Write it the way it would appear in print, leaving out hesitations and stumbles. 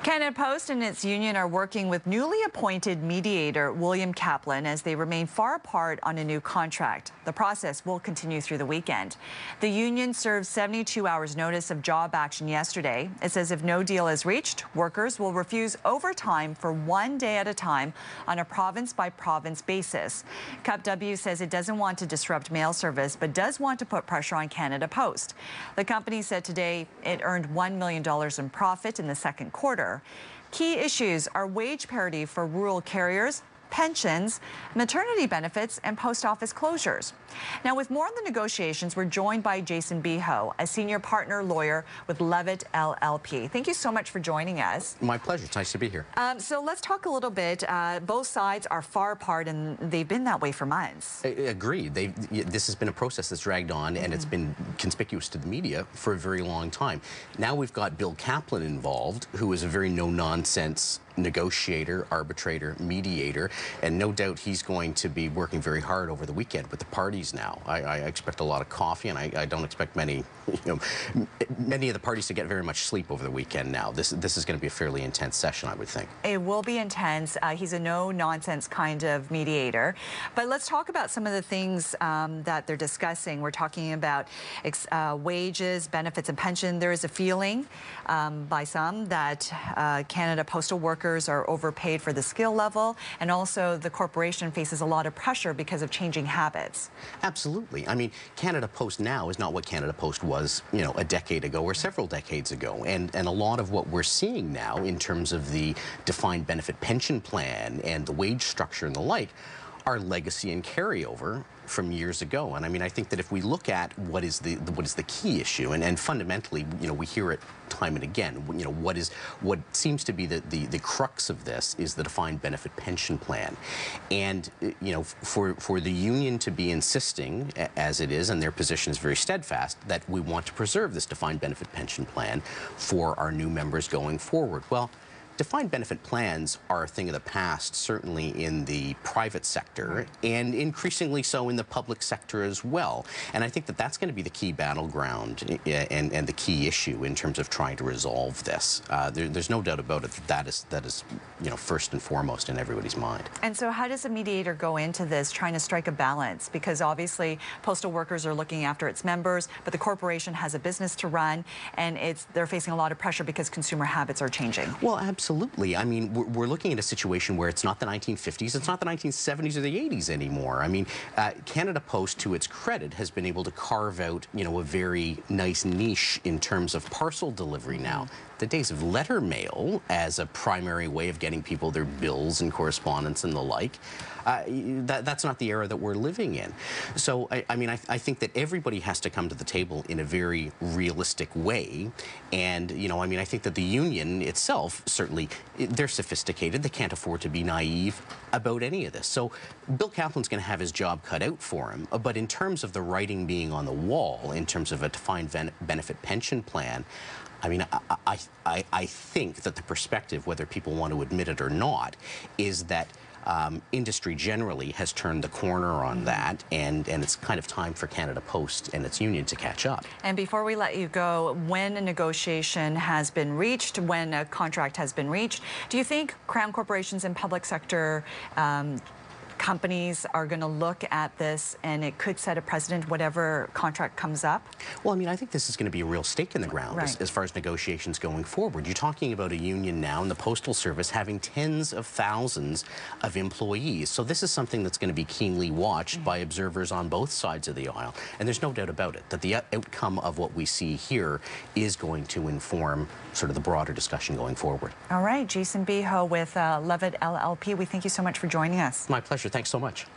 Canada Post and its union are working with newly appointed mediator William Kaplan as they remain far apart on a new contract. The process will continue through the weekend. The union served 72 hours notice of job action yesterday. It says if no deal is reached, workers will refuse overtime for 1 day at a time on a province-by-province basis. CUPW says it doesn't want to disrupt mail service, but does want to put pressure on Canada Post. The company said today it earned $1 million in profit in the second quarter. Key issues are wage parity for rural carriers, pensions, maternity benefits, and post office closures. Now, with more on the negotiations, we're joined by Jason Beeho, a senior partner lawyer with Levitt LLP. Thank you so much for joining us. My pleasure. It's nice to be here. So let's talk a little bit. Both sides are far apart, and they've been that way for months. Agreed. This has been a process that's dragged on, and it's been conspicuous to the media for a very long time. Now we've got Bill Kaplan involved, who is a very no-nonsense negotiator, arbitrator, mediator, and no doubt he's going to be working very hard over the weekend with the parties now. I expect a lot of coffee, and I don't expect many of the parties to get very much sleep over the weekend now. This is going to be a fairly intense session, I would think. It will be intense. He's a no-nonsense kind of mediator. But let's talk about some of the things that they're discussing. We're talking about wages, benefits, and pension. There is a feeling by some that Canada Postal workers are overpaid for the skill level, and also the corporation faces a lot of pressure because of changing habits. Absolutely. I mean, Canada Post now is not what Canada Post was, a decade ago or several decades ago. And a lot of what we're seeing now in terms of the defined benefit pension plan and the wage structure and the like are legacy and carryover from years ago. And I mean, I think that if we look at what is the key issue, and fundamentally, we hear it time and again, what seems to be the crux of this is the defined benefit pension plan. And for the union to be insisting, as it is, and their position is very steadfast, that we want to preserve this defined benefit pension plan for our new members going forward. Well, defined benefit plans are a thing of the past, certainly in the private sector, and increasingly so in the public sector as well. And I think that that's going to be the key battleground and the key issue in terms of trying to resolve this. There's no doubt about it that is first and foremost in everybody's mind. And so how does a mediator go into this trying to strike a balance? Because obviously postal workers are looking after its members, but the corporation has a business to run, and they're facing a lot of pressure because consumer habits are changing. Well, absolutely. I mean, we're looking at a situation where it's not the 1950s, it's not the 1970s or the 80s anymore. I mean, Canada Post, to its credit, has been able to carve out, a very nice niche in terms of parcel delivery now. The days of letter mail as a primary way of getting people their bills and correspondence and the like, that's not the era that we're living in. So, I think that everybody has to come to the table in a very realistic way. And, I think that the union itself, certainly, they're sophisticated. They can't afford to be naive about any of this. So Bill Kaplan's going to have his job cut out for him. But in terms of the writing being on the wall, in terms of a defined benefit pension plan, I think that the perspective, whether people want to admit it or not, is that industry generally has turned the corner on that, and it's kind of time for Canada Post and its union to catch up. And before we let you go, when a negotiation has been reached, when a contract has been reached, do you think Crown corporations and public sector companies are going to look at this and it could set a precedent whatever contract comes up? Well, I think this is going to be a real stake in the ground as far as negotiations going forward. You're talking about a union now in the Postal Service having tens of thousands of employees. So this is something that's going to be keenly watched by observers on both sides of the aisle. And there's no doubt about it that the outcome of what we see here is going to inform sort of the broader discussion going forward. All right, Jason Beeho with Levitt LLP, we thank you so much for joining us. My pleasure. Thanks so much.